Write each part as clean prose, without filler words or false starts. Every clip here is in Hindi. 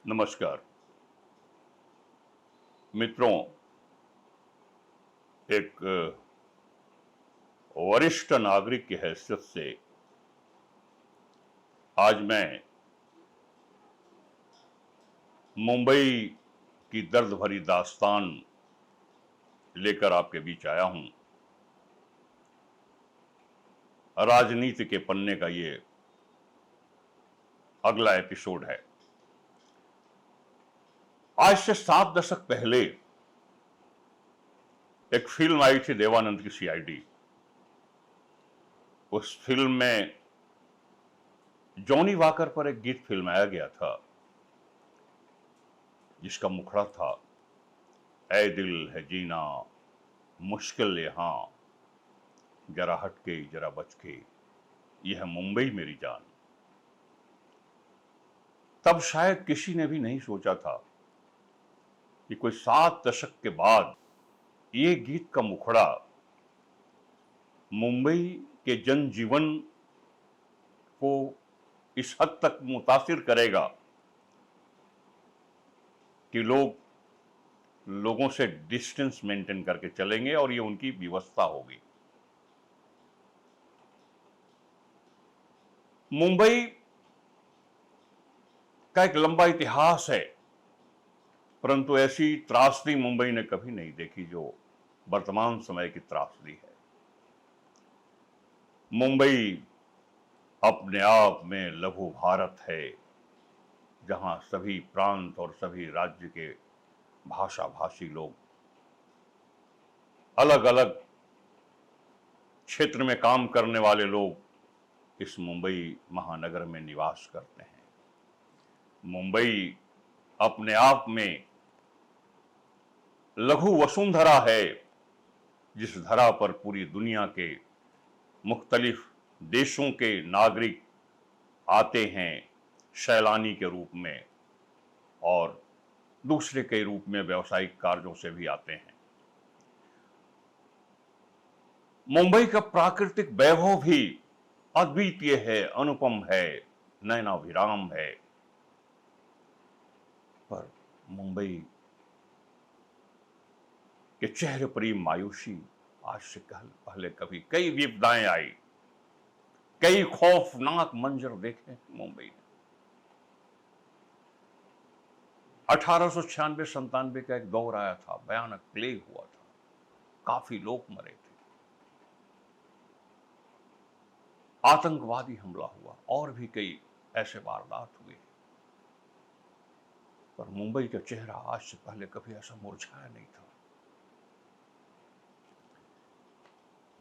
नमस्कार मित्रों। एक वरिष्ठ नागरिक की हैसियत से आज मैं मुंबई की दर्द भरी दास्तान लेकर आपके बीच आया हूं। राजनीति के पन्ने का ये अगला एपिसोड है। आज से 7 दशक पहले एक फिल्म आई थी, देवानंद की सीआईडी। उस फिल्म में जॉनी वॉकर पर एक गीत फिल्माया गया था जिसका मुखड़ा था, ऐ दिल है जीना मुश्किल यहां, जरा हटके जरा बचके, यह मुंबई मेरी जान। तब शायद किसी ने भी नहीं सोचा था कि कोई 7 दशक के बाद ये गीत का मुखड़ा मुंबई के जनजीवन को इस हद तक मुतासिर करेगा कि लोगों से डिस्टेंस मेंटेन करके चलेंगे और ये उनकी व्यवस्था होगी। मुंबई का एक लंबा इतिहास है, परंतु ऐसी त्रासदी मुंबई ने कभी नहीं देखी जो वर्तमान समय की त्रासदी है। मुंबई अपने आप में लघु भारत है, जहां सभी प्रांत और सभी राज्य के भाषा भाषी लोग अलग अलग क्षेत्र में काम करने वाले लोग इस मुंबई महानगर में निवास करते हैं। मुंबई अपने आप में लघु वसुंधरा है, जिस धरा पर पूरी दुनिया के मुख्तलिफ देशों के नागरिक आते हैं सैलानी के रूप में और दूसरे के रूप में व्यावसायिक कार्यों से भी आते हैं। मुंबई का प्राकृतिक वैभव भी अद्वितीय है, अनुपम है, नयनाभिराम है। पर मुंबई के चेहरे पर ये मायूसी आज से पहले कभी कई विपदाएं आई, कई खौफनाक मंजर देखे मुंबई ने। 1896-97 का एक दौर आया था, भयानक प्लेग हुआ था, काफी लोग मरे थे, आतंकवादी हमला हुआ और भी कई ऐसे वारदात हुए। पर मुंबई का चेहरा आज से पहले कभी ऐसा मुरझाया नहीं था।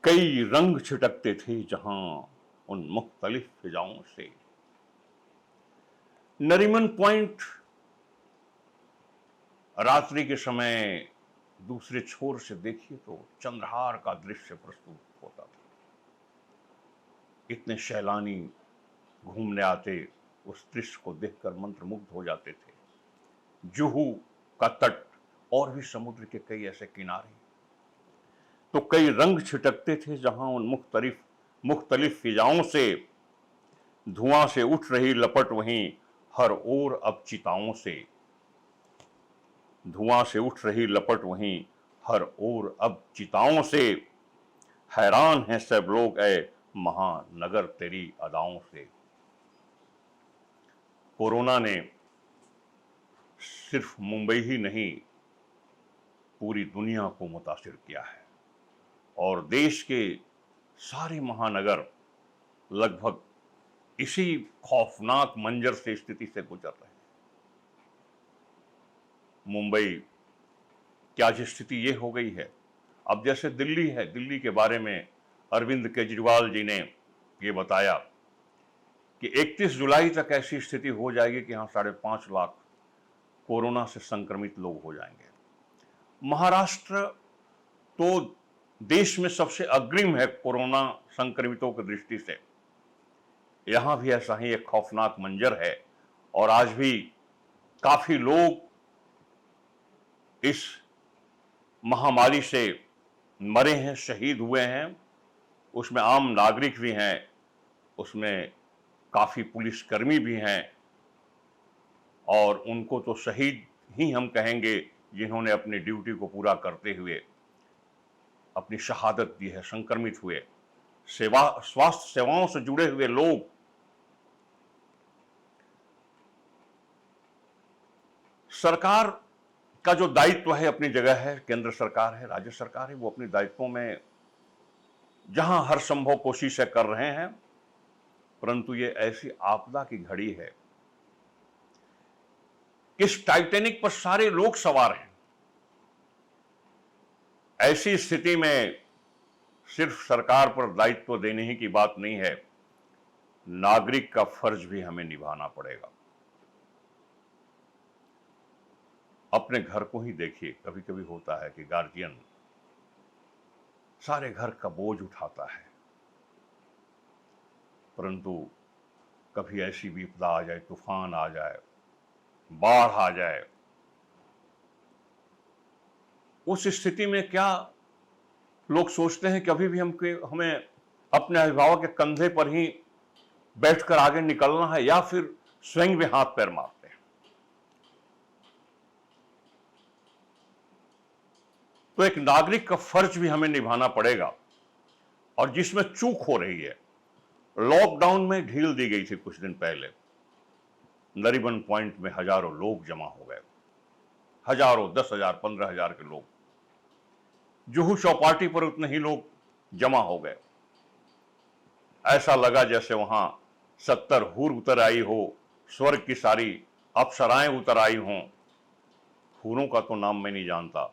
कई रंग छिटकते थे जहां उन मुख्तलिफ फिजाओं से। नरीमन पॉइंट रात्रि के समय दूसरे छोर से देखिए तो चंद्रहार का दृश्य प्रस्तुत होता था। इतने सैलानी घूमने आते, उस दृश्य को देखकर मंत्रमुग्ध हो जाते थे। जुहू का तट और भी समुद्र के कई ऐसे किनारे, तो कई रंग छिटकते थे जहां उन मुख्तलिफ फिजाओं से धुआं से उठ रही लपट वहीं हर ओर अब चिताओं से। धुआं से उठ रही लपट वहीं हर ओर अब चिताओं से। हैरान हैं सब लोग ऐ महानगर तेरी अदाओं से। कोरोना ने सिर्फ मुंबई ही नहीं, पूरी दुनिया को मुतासिर किया है और देश के सारे महानगर लगभग इसी खौफनाक मंजर से स्थिति से गुजर रहे हैं। मुंबई की आज स्थिति ये हो गई है, अब जैसे दिल्ली है, दिल्ली के बारे में अरविंद केजरीवाल जी ने ये बताया कि 31 जुलाई तक ऐसी स्थिति हो जाएगी कि यहाँ 5.5 लाख कोरोना से संक्रमित लोग हो जाएंगे। महाराष्ट्र तो देश में सबसे अग्रिम है कोरोना संक्रमितों की दृष्टि से। यहां भी ऐसा ही एक खौफनाक मंजर है और आज भी काफी लोग इस महामारी से मरे हैं, शहीद हुए हैं। उसमें आम नागरिक भी हैं, उसमें काफी पुलिसकर्मी भी हैं और उनको तो शहीद ही हम कहेंगे जिन्होंने अपनी ड्यूटी को पूरा करते हुए अपनी शहादत दी है, संक्रमित हुए। स्वास्थ्य सेवाओं से जुड़े हुए लोग, सरकार का जो दायित्व है अपनी जगह है, केंद्र सरकार है, राज्य सरकार है, वो अपने दायित्वों में जहां हर संभव कोशिशें कर रहे हैं, परंतु ये ऐसी आपदा की घड़ी है, इस टाइटैनिक पर सारे लोग सवार हैं। ऐसी स्थिति में सिर्फ सरकार पर दायित्व देने ही की बात नहीं है, नागरिक का फर्ज भी हमें निभाना पड़ेगा। अपने घर को ही देखिए, कभी कभी होता है कि गार्जियन सारे घर का बोझ उठाता है, परंतु कभी ऐसी विपदा आ जाए, तूफान आ जाए, बाढ़ आ जाए, उस स्थिति में क्या लोग सोचते हैं कि अभी भी हमें अपने अभिभावक के कंधे पर ही बैठकर आगे निकलना है, या फिर स्वयं भी हाथ पैर मारते हैं। तो एक नागरिक का फर्ज भी हमें निभाना पड़ेगा, और जिसमें चूक हो रही है, लॉकडाउन में ढील दी गई थी कुछ दिन पहले, नरीबन पॉइंट में हजारों लोग जमा हो गए, हजारों, 10,000, 15,000 के लोग, जुहू चौपाटी पर उतने ही लोग जमा हो गए। ऐसा लगा जैसे वहां 70 हूर उतर आई हो, स्वर्ग की सारी अप्सराएं उतर आई हों। हूरों का तो नाम मैं नहीं जानता,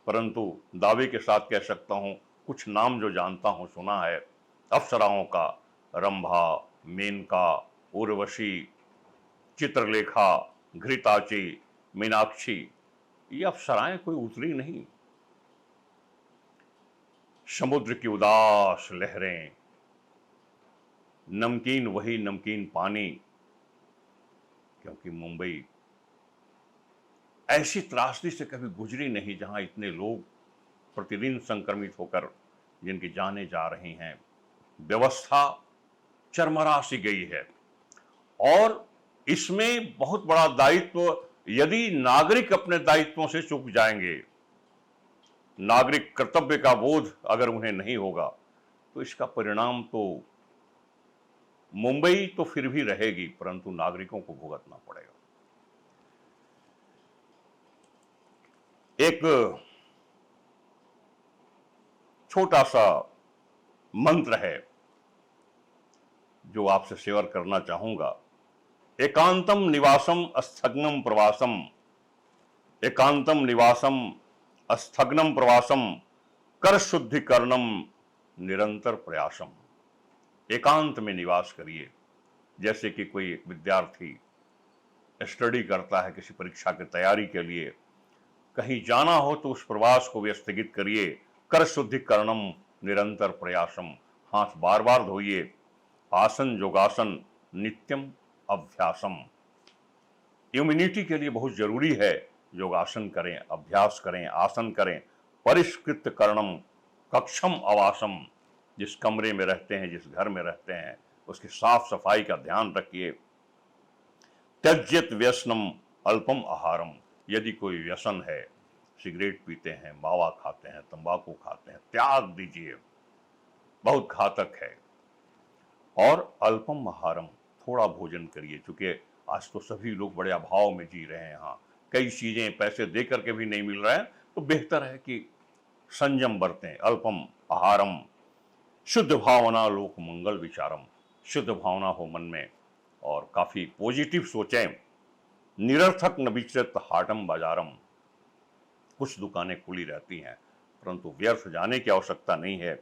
परंतु दावे के साथ कह सकता हूं कुछ नाम जो जानता हूं, सुना है अप्सराओं का, रंभा, मेनका, उर्वशी, चित्रलेखा, घृताची, मीनाक्षी, ये अप्सराएं कोई उतरी नहीं। समुद्र की उदास लहरें, नमकीन वही नमकीन पानी, क्योंकि मुंबई ऐसी त्रासदी से कभी गुजरी नहीं जहां इतने लोग प्रतिदिन संक्रमित होकर जिनकी जानें जा रही हैं। व्यवस्था चरमरा सी गई है, और इसमें बहुत बड़ा दायित्व, यदि नागरिक अपने दायित्वों से चूक जाएंगे, नागरिक कर्तव्य का बोध अगर उन्हें नहीं होगा, तो इसका परिणाम तो मुंबई तो फिर भी रहेगी, परंतु नागरिकों को भुगतना पड़ेगा। एक छोटा सा मंत्र है जो आपसे शेयर करना चाहूंगा। एकांतम निवासम अस्थग्नम प्रवासम, एकांतम निवासम अस्थग्नम प्रवासम, कर शुद्धिकरणम निरंतर प्रयासम। एकांत में निवास करिए। जैसे कि कोई एक विद्यार्थी स्टडी करता है किसी परीक्षा की तैयारी के लिए, कहीं जाना हो तो उस प्रवास को भी स्थगित करिए। कर शुद्धिकरणम निरंतर प्रयासम, हाथ बार बार धोइए। आसन योगासन नित्यम अभ्यासम, इम्यूनिटी के लिए बहुत जरूरी है, योगासन करें, अभ्यास करें, आसन करें। परिष्कृत करणम कक्षम आवासम, जिस कमरे में रहते हैं, जिस घर में रहते हैं, उसकी साफ सफाई का ध्यान रखिए। त्यज्यत व्यसनम अल्पम आहारम, यदि कोई व्यसन है, सिगरेट पीते हैं, मावा खाते हैं, तंबाकू खाते हैं, त्याग दीजिए, बहुत घातक है। और अल्पम आहारम, थोड़ा भोजन करिए, चूंकि आज तो सभी लोग बड़े अभाव में जी रहे हैं, यहाँ कई चीजें पैसे दे करके भी नहीं मिल रहा है, तो बेहतर है कि संयम बरतें। अल्पम आहारम, शुद्ध भावना लोक मंगल विचारम, शुद्ध भावना हो मन में और काफी पॉजिटिव सोचें। निरर्थक न विचरत हाटम बाजारम, कुछ दुकानें खुली रहती हैं, परंतु व्यर्थ जाने की आवश्यकता नहीं है।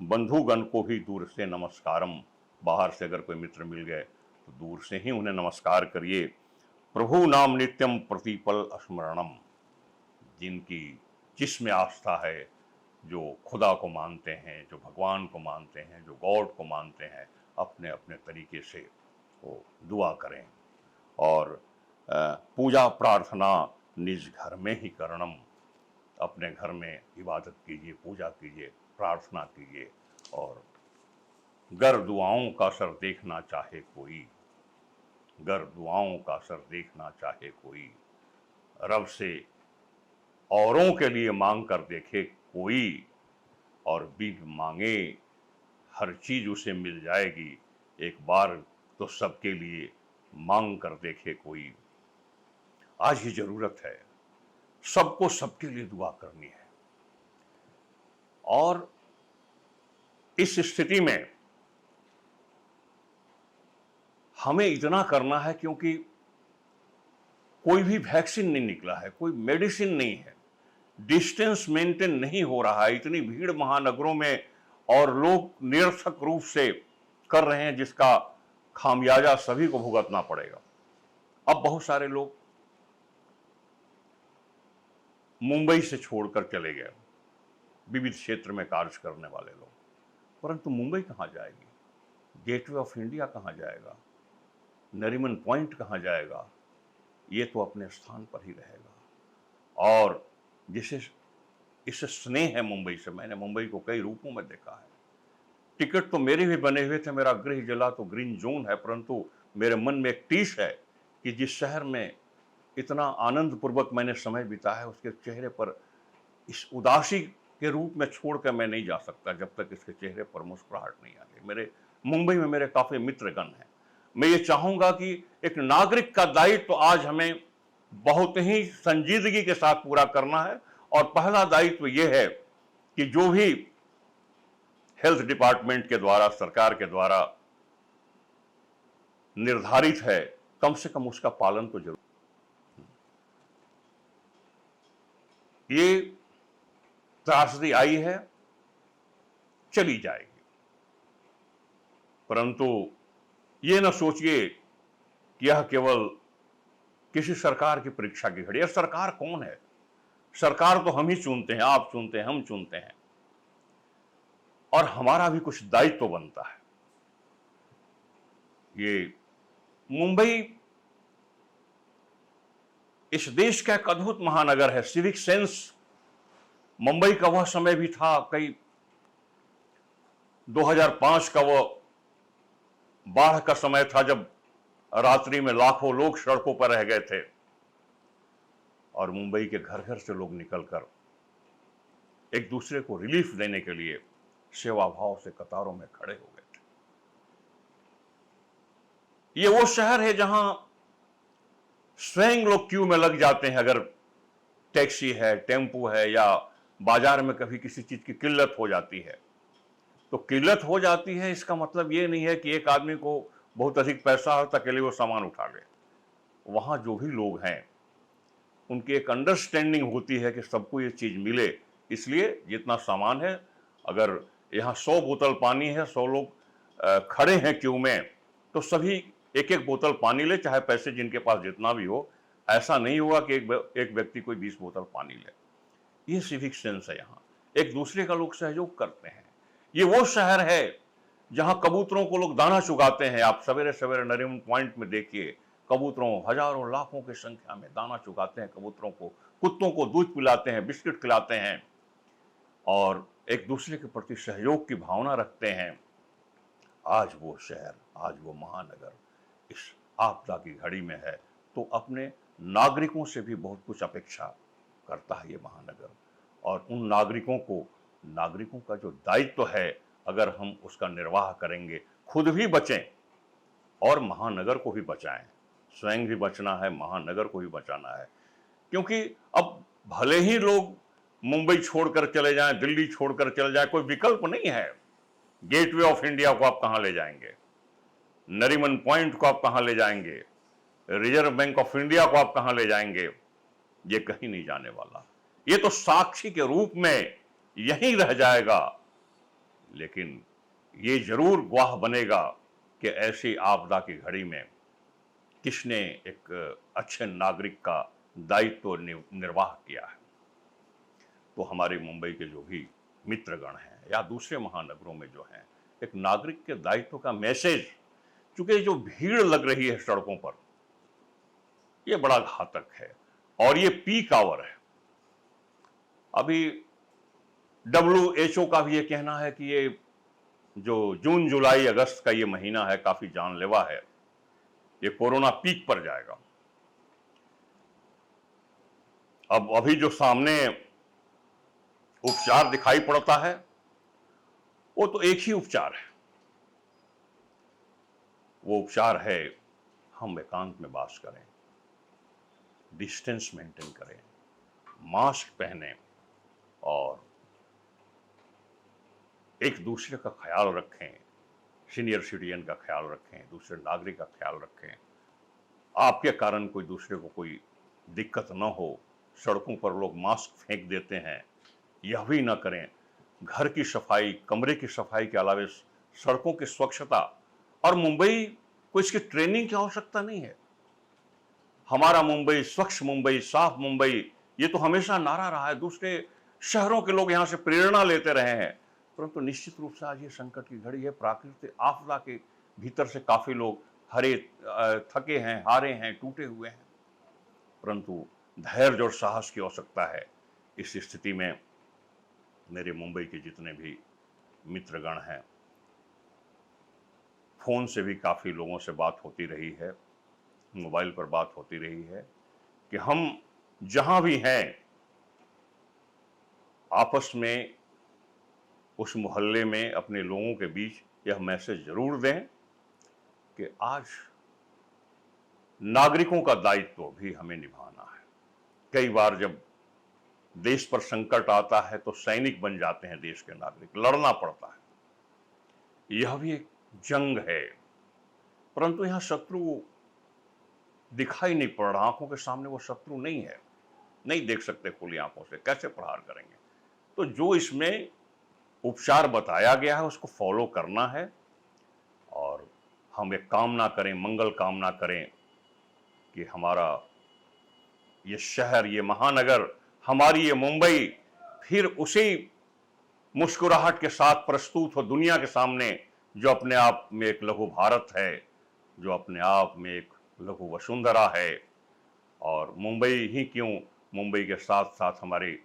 बंधुगण को ही दूर से नमस्कारम, बाहर से अगर कोई मित्र मिल गए तो दूर से ही उन्हें नमस्कार करिए। प्रभु नाम नित्यम प्रतिपल स्मरणम, जिनकी जिसमें आस्था है, जो खुदा को मानते हैं, जो भगवान को मानते हैं, जो गॉड को मानते हैं, अपने अपने तरीके से वो दुआ करें। और पूजा प्रार्थना निज घर में ही करणम, अपने घर में इबादत कीजिए, पूजा कीजिए, प्रार्थना कीजिए। और गर दुआओं का असर देखना चाहे कोई, गर दुआओं का असर देखना चाहे कोई, रब से औरों के लिए मांग कर देखे कोई, और बिन मांगे हर चीज उसे मिल जाएगी, एक बार तो सबके लिए मांग कर देखे कोई। आज ये जरूरत है, सबको सबके लिए दुआ करनी है। और इस स्थिति में हमें इतना करना है, क्योंकि कोई भी वैक्सीन नहीं निकला है, कोई मेडिसिन नहीं है, डिस्टेंस मेंटेन नहीं हो रहा है, इतनी भीड़ महानगरों में, और लोग निरर्थक रूप से कर रहे हैं, जिसका खामियाजा सभी को भुगतना पड़ेगा। अब बहुत सारे लोग मुंबई से छोड़कर चले गए, विविध क्षेत्र में कार्य करने वाले लोग, परंतु मुंबई कहां जाएगी? गेटवे ऑफ इंडिया कहां जाएगा? नरीमन पॉइंट कहां जाएगा? ये तो अपने स्थान पर ही रहेगा। और जिसे इससे स्नेह है मुंबई से, मैंने मुंबई को कई रूपों में देखा है, टिकट तो मेरे भी बने हुए थे, मेरा गृह जिला तो ग्रीन जोन है, परंतु मेरे मन में एक टीस है कि जिस शहर में इतना आनंद पूर्वक मैंने समय बिताया है, उसके चेहरे पर इस उदासी के रूप में छोड़कर मैं नहीं जा सकता जब तक इसके चेहरे पर मुस्कुराहट नहीं आ गई। मेरे मुंबई में मेरे काफी मित्रगण हैं। मैं ये चाहूंगा कि एक नागरिक का दायित्व तो आज हमें बहुत ही संजीदगी के साथ पूरा करना है, और पहला दायित्व यह है कि जो भी हेल्थ डिपार्टमेंट के द्वारा, सरकार के द्वारा निर्धारित है, कम से कम उसका पालन तो जरूर। ये त्रासदी आई है, चली जाएगी, परंतु ये ना सोचिए कि यह केवल किसी सरकार की परीक्षा की घड़ी है। सरकार कौन है? सरकार तो हम ही चुनते हैं, आप चुनते हैं, हम चुनते हैं, और हमारा भी कुछ दायित्व तो बनता है। ये मुंबई इस देश का एक अद्भुत महानगर है। सिविक सेंस मुंबई का वह समय भी था, कई 2005 का वह बाढ़ का समय था, जब रात्रि में लाखों लोग सड़कों पर रह गए थे, और मुंबई के घर घर से लोग निकलकर एक दूसरे को रिलीफ देने के लिए सेवा भाव से कतारों में खड़े हो गए थे। ये वो शहर है जहां स्वयं लोग क्यू में लग जाते हैं, अगर टैक्सी है, टेम्पू है, या बाजार में कभी किसी चीज की किल्लत हो जाती है। तो किल्लत हो जाती है, इसका मतलब ये नहीं है कि एक आदमी को बहुत अधिक पैसा हो तो अकेले वो सामान उठा ले। वहां जो भी लोग हैं, उनकी एक अंडरस्टैंडिंग होती है कि सबको ये चीज मिले, इसलिए जितना सामान है, अगर यहाँ 100 बोतल पानी है, 100 लोग खड़े हैं क्यू में, तो सभी एक एक बोतल पानी ले, चाहे पैसे जिनके पास जितना भी हो। ऐसा नहीं होगा कि एक व्यक्ति कोई 20 बोतल पानी ले। ये सिविक सेंस है। यहाँ एक दूसरे का लोग सहयोग करते हैं। ये वो शहर है जहां कबूतरों को लोग दाना चुगाते हैं। आप सवेरे सवेरे नरीमन पॉइंट में देखिए, कबूतरों हजारों लाखों की संख्या में दाना चुगाते हैं कबूतरों को, कुत्तों को दूध पिलाते हैं, बिस्किट खिलाते हैं, और एक दूसरे के प्रति सहयोग की भावना रखते हैं। आज वो शहर, आज वो महानगर इस आपदा की घड़ी में है, तो अपने नागरिकों से भी बहुत कुछ अपेक्षा करता है ये महानगर। और उन नागरिकों का जो दायित्व है, अगर हम उसका निर्वाह करेंगे, खुद भी बचें और महानगर को भी बचाएं। स्वयं भी बचना है, महानगर को भी बचाना है। क्योंकि अब भले ही लोग मुंबई छोड़कर चले जाएं, दिल्ली छोड़कर चले जाएं, कोई विकल्प नहीं है। गेटवे ऑफ इंडिया को आप कहां ले जाएंगे? नरीमन पॉइंट को आप कहां ले जाएंगे? रिजर्व बैंक ऑफ इंडिया को आप कहां ले जाएंगे? ये कहीं नहीं जाने वाला। ये तो साक्षी के रूप में यहीं रह जाएगा, लेकिन ये जरूर गवाह बनेगा कि ऐसी आपदा की घड़ी में किसने एक अच्छे नागरिक का दायित्व निर्वाह किया है। तो हमारे मुंबई के जो भी मित्रगण हैं या दूसरे महानगरों में जो हैं, एक नागरिक के दायित्व का मैसेज, चूंकि जो भीड़ लग रही है सड़कों पर, ये बड़ा घातक है और ये पीक आवर है। अभी WHO का भी ये कहना है कि ये जो जून जुलाई अगस्त का ये महीना है, काफी जानलेवा है। ये कोरोना पीक पर जाएगा। अब अभी जो सामने उपचार दिखाई पड़ता है वो तो एक ही उपचार है, वो उपचार है हम एकांत में वास करें, डिस्टेंस मेंटेन करें, मास्क पहने और एक दूसरे का ख्याल रखें, सीनियर सिटीजन का ख्याल रखें, दूसरे नागरिक का ख्याल रखें। आपके कारण कोई दूसरे को कोई दिक्कत न हो। सड़कों पर लोग मास्क फेंक देते हैं, यह भी न करें। घर की सफाई, कमरे की सफाई के अलावा सड़कों की स्वच्छता, और मुंबई को इसकी ट्रेनिंग की आवश्यकता नहीं है। हमारा मुंबई, स्वच्छ मुंबई, साफ मुंबई, ये तो हमेशा नारा रहा है। दूसरे शहरों के लोग यहाँ से प्रेरणा लेते रहे हैं, परंतु निश्चित रूप से आज ये संकट की घड़ी है। प्राकृतिक आपदा के भीतर से काफी लोग थके हैं, हारे हैं, टूटे हुए हैं, परंतु धैर्य और साहस की आवश्यकता है। इस स्थिति में मेरे मुंबई के जितने भी मित्रगण हैं, फोन से भी काफी लोगों से बात होती रही है, मोबाइल पर बात होती रही है कि हम जहां भी हैं आपस में उस मोहल्ले में अपने लोगों के बीच यह मैसेज जरूर दें कि आज नागरिकों का दायित्व भी हमें निभाना है। कई बार जब देश पर संकट आता है तो सैनिक बन जाते हैं देश के नागरिक, लड़ना पड़ता है। यह भी एक जंग है, परंतु यहां शत्रु दिखाई नहीं पड़ रहा। आंखों के सामने वो शत्रु नहीं है, नहीं देख सकते खुली आंखों से, कैसे प्रहार करेंगे। तो जो इसमें उपचार बताया गया है उसको फॉलो करना है, और हम एक कामना करें, मंगल कामना करें कि हमारा ये शहर, ये महानगर, हमारी ये मुंबई फिर उसी मुस्कुराहट के साथ प्रस्तुत हो दुनिया के सामने, जो अपने आप में एक लघु भारत है, जो अपने आप में एक लघु वसुंधरा है। और मुंबई ही क्यों, मुंबई के साथ साथ हमारे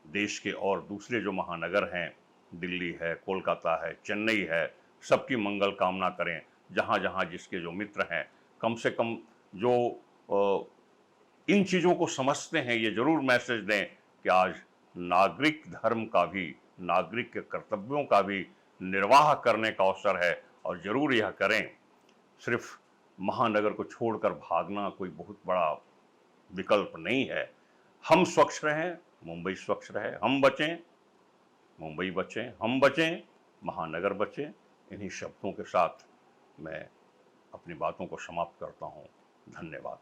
देश के और दूसरे जो महानगर हैं, दिल्ली है, कोलकाता है, चेन्नई है, सबकी मंगल कामना करें। जहाँ जहाँ जिसके जो मित्र हैं, कम से कम जो इन चीज़ों को समझते हैं, ये जरूर मैसेज दें कि आज नागरिक धर्म का भी, नागरिक के कर्तव्यों का भी निर्वाह करने का अवसर है, और जरूर यह करें। सिर्फ महानगर को छोड़कर भागना कोई बहुत बड़ा विकल्प नहीं है। हम स्वच्छ रहें, मुंबई स्वच्छ रहे, हम बचें, मुंबई बचें, हम बचें, महानगर बचें। इन्हीं शब्दों के साथ मैं अपनी बातों को समाप्त करता हूं। धन्यवाद।